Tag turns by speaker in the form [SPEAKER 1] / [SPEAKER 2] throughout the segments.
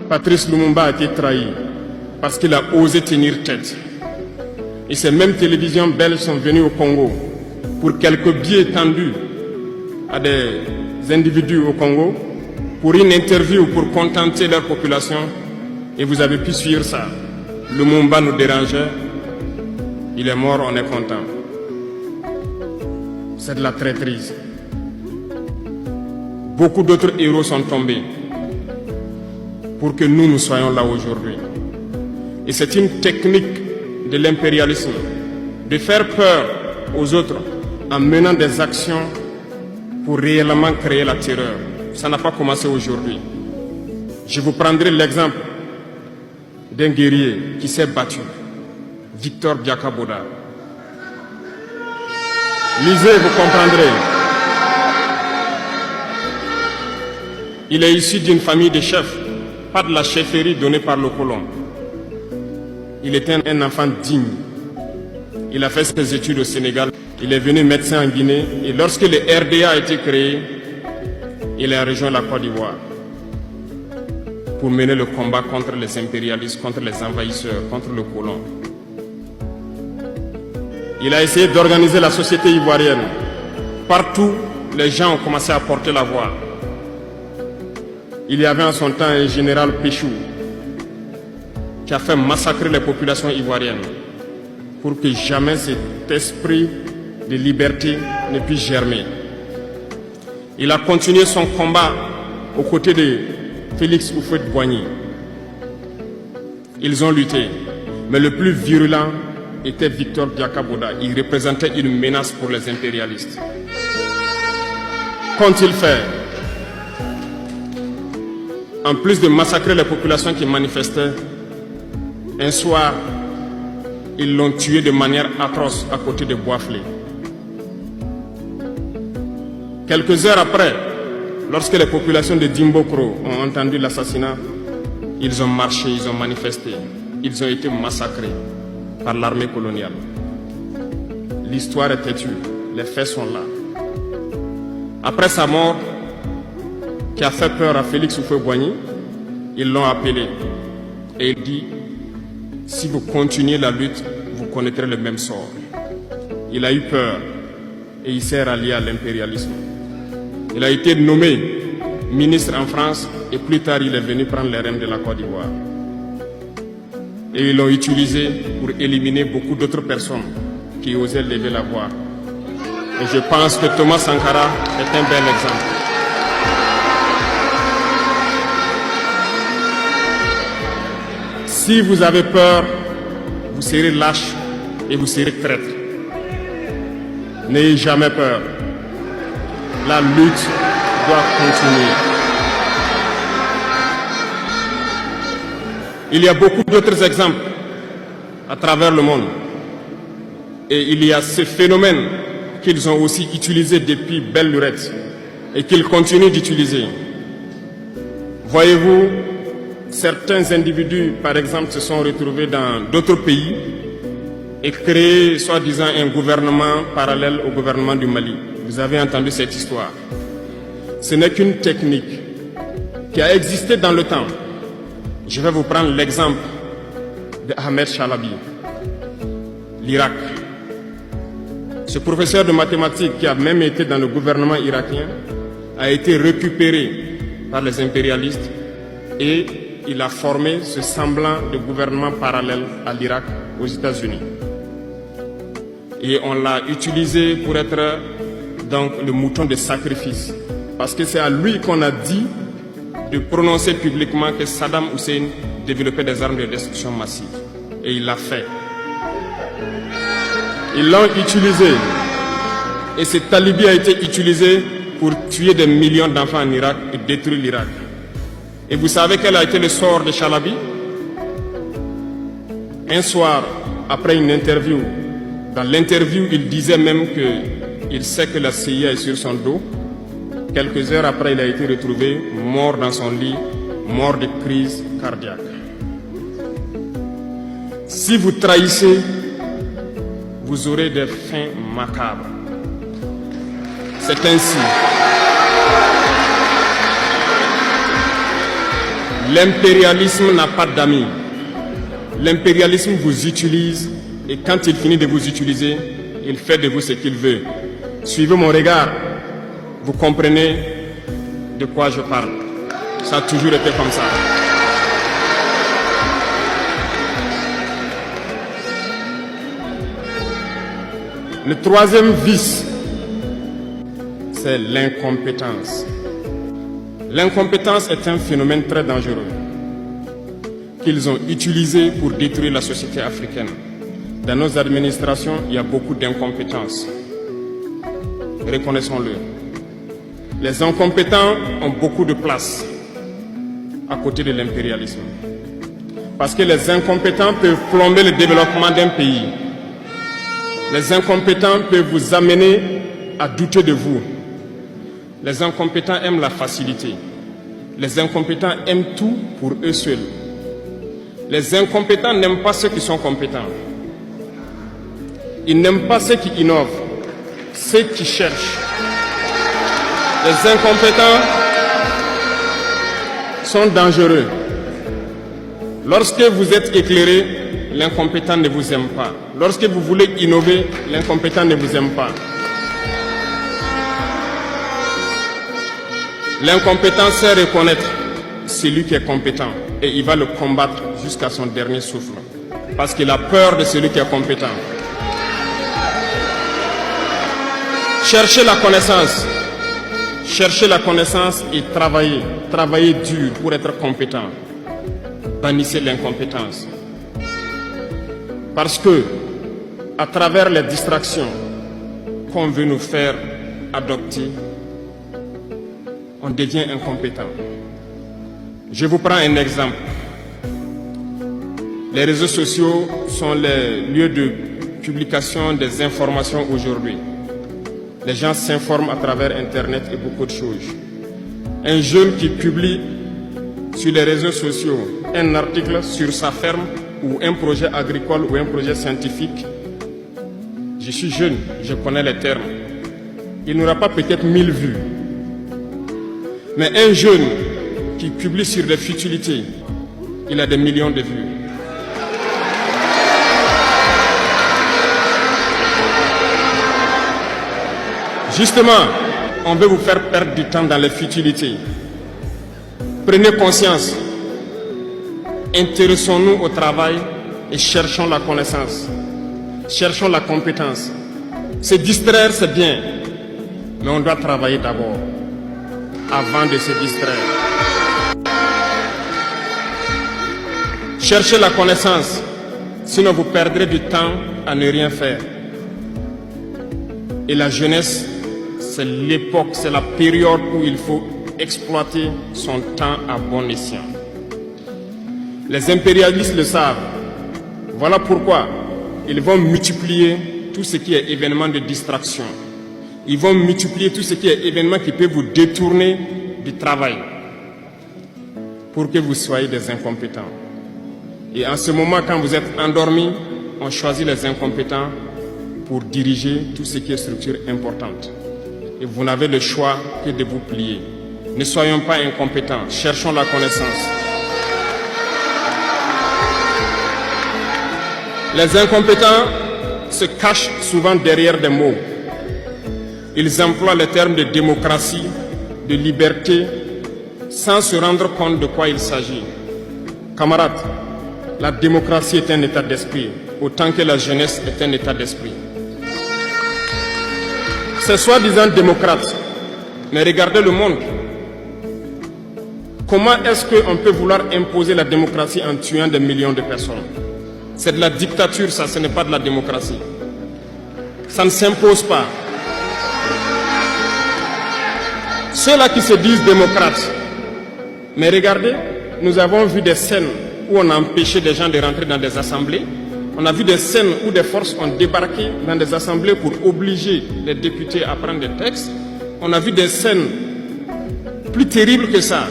[SPEAKER 1] Patrice Lumumba a été trahi parce qu'il a osé tenir tête. Et ces mêmes télévisions belges sont venues au Congo pour quelques billets tendus à des individus au Congo pour une interview pour contenter leur population. Et vous avez pu suivre ça. Lumumba nous dérangeait. Il est mort, on est content. C'est de la traîtrise. Beaucoup d'autres héros sont tombés pour que nous soyons là aujourd'hui. Et c'est une technique de l'impérialisme de faire peur aux autres en menant des actions pour réellement créer la terreur. Ça n'a pas commencé aujourd'hui. Je vous prendrai l'exemple d'un guerrier qui s'est battu, Victor Biakaboda. Lisez, vous comprendrez. Il est issu d'une famille de chefs, pas de la chefferie donnée par le colon. Il était un enfant digne. Il a fait ses études au Sénégal. Il est venu médecin en Guinée. Et lorsque le RDA a été créé, il a rejoint la Côte d'Ivoire pour mener le combat contre les impérialistes, contre les envahisseurs, contre le colon. Il a essayé d'organiser la société ivoirienne. Partout, les gens ont commencé à porter la voix. Il y avait en son temps un général Péchou qui a fait massacrer les populations ivoiriennes pour que jamais cet esprit de liberté ne puisse germer. Il a continué son combat aux côtés de Félix Houphouët-Boigny. Ils ont lutté, mais le plus virulent était Victor Biakaboda. Il représentait une menace pour les impérialistes. Qu'ont-ils fait? En plus de massacrer les populations qui manifestaient, un soir, ils l'ont tué de manière atroce à côté de Boisflé. Quelques heures après, lorsque les populations de Dimbokro ont entendu l'assassinat, ils ont marché, ils ont manifesté, ils ont été massacrés par l'armée coloniale. L'histoire est têtue, les faits sont là. Après sa mort, qui a fait peur à Félix Houphouët-Boigny, ils l'ont appelé et il dit: si vous continuez la lutte, vous connaîtrez le même sort. Il a eu peur et il s'est rallié à l'impérialisme. Il a été nommé ministre en France et plus tard il est venu prendre les rênes de la Côte d'Ivoire. Et ils l'ont utilisé pour éliminer beaucoup d'autres personnes qui osaient lever la voix. Et je pense que Thomas Sankara est un bel exemple. Si vous avez peur, vous serez lâche et vous serez traître. N'ayez jamais peur. La lutte doit continuer. Il y a beaucoup d'autres exemples à travers le monde. Et il y a ce phénomène qu'ils ont aussi utilisé depuis belle lurette et qu'ils continuent d'utiliser. Voyez-vous, certains individus, par exemple, se sont retrouvés dans d'autres pays et créé, soi-disant, un gouvernement parallèle au gouvernement du Mali. Vous avez entendu cette histoire. Ce n'est qu'une technique qui a existé dans le temps. Je vais vous prendre l'exemple de Ahmed Chalabi, l'Irak. Ce professeur de mathématiques qui a même été dans le gouvernement irakien a été récupéré par les impérialistes et il a formé ce semblant de gouvernement parallèle à l'Irak aux États-Unis. Et on l'a utilisé pour être donc le mouton de sacrifice. Parce que c'est à lui qu'on a dit de prononcer publiquement que Saddam Hussein développait des armes de destruction massive. Et il l'a fait. Ils l'ont utilisé. Et cet alibi a été utilisé pour tuer des millions d'enfants en Irak et détruire l'Irak. Et vous savez quel a été le sort de Chalabi? Un soir, après une interview, dans l'interview, il disait même qu'il sait que la CIA est sur son dos. Quelques heures après, il a été retrouvé mort dans son lit, mort de crise cardiaque. Si vous trahissez, vous aurez des fins macabres. C'est ainsi. L'impérialisme n'a pas d'amis. L'impérialisme vous utilise et quand il finit de vous utiliser, il fait de vous ce qu'il veut. Suivez mon regard, vous comprenez de quoi je parle. Ça a toujours été comme ça. Le troisième vice, c'est l'incompétence. L'incompétence est un phénomène très dangereux qu'ils ont utilisé pour détruire la société africaine. Dans nos administrations, il y a beaucoup d'incompétence. Reconnaissons-le. Les incompétents ont beaucoup de place à côté de l'impérialisme. Parce que les incompétents peuvent plomber le développement d'un pays. Les incompétents peuvent vous amener à douter de vous. Les incompétents aiment la facilité. Les incompétents aiment tout pour eux seuls. Les incompétents n'aiment pas ceux qui sont compétents. Ils n'aiment pas ceux qui innovent, ceux qui cherchent. Les incompétents sont dangereux. Lorsque vous êtes éclairé, l'incompétent ne vous aime pas. Lorsque vous voulez innover, l'incompétent ne vous aime pas. L'incompétent sait reconnaître celui qui est compétent et il va le combattre jusqu'à son dernier souffle. Parce qu'il a peur de celui qui est compétent. Cherchez la connaissance. Cherchez la connaissance et travaillez. Travaillez dur pour être compétent. Bannissez l'incompétence. Parce que, à travers les distractions qu'on veut nous faire adopter, on devient incompétent. Je vous prends un exemple. Les réseaux sociaux sont les lieux de publication des informations aujourd'hui. Les gens s'informent à travers Internet et beaucoup de choses. Un jeune qui publie sur les réseaux sociaux un article sur sa ferme ou un projet agricole ou un projet scientifique, je suis jeune, je connais les termes. Il n'aura pas peut-être 1000 vues. Mais un jeune qui publie sur des futilités, il a des millions de vues. Justement, on veut vous faire perdre du temps dans les futilités. Prenez conscience. Intéressons-nous au travail et cherchons la connaissance. Cherchons la compétence. Se distraire, c'est bien, mais on doit travailler d'abord, avant de se distraire. Cherchez la connaissance, sinon vous perdrez du temps à ne rien faire. Et la jeunesse, c'est l'époque, c'est la période où il faut exploiter son temps à bon escient. Les impérialistes le savent. Voilà pourquoi ils vont multiplier tout ce qui est événement de distraction. Ils vont multiplier tout ce qui est événement qui peut vous détourner du travail pour que vous soyez des incompétents. Et en ce moment, quand vous êtes endormis, on choisit les incompétents pour diriger tout ce qui est structure importante. Et vous n'avez le choix que de vous plier. Ne soyons pas incompétents, cherchons la connaissance. Les incompétents se cachent souvent derrière des mots. Ils emploient les termes de démocratie, de liberté, sans se rendre compte de quoi il s'agit. Camarades, la démocratie est un état d'esprit, autant que la jeunesse est un état d'esprit. C'est soi-disant démocrate, mais regardez le monde. Comment est-ce qu'on peut vouloir imposer la démocratie en tuant des millions de personnes? C'est de la dictature, ça, ce n'est pas de la démocratie. Ça ne s'impose pas. Ceux-là qui se disent démocrates, mais regardez, nous avons vu des scènes où on a empêché des gens de rentrer dans des assemblées. On a vu des scènes où des forces ont débarqué dans des assemblées pour obliger les députés à prendre des textes. On a vu des scènes plus terribles que ça,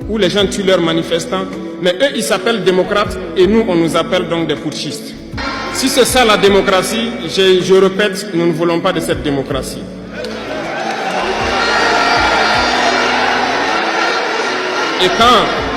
[SPEAKER 1] où les gens tuent leurs manifestants. Mais eux, ils s'appellent démocrates et nous, on nous appelle donc des putschistes. Si c'est ça la démocratie, je répète, nous ne voulons pas de cette démocratie. Et quand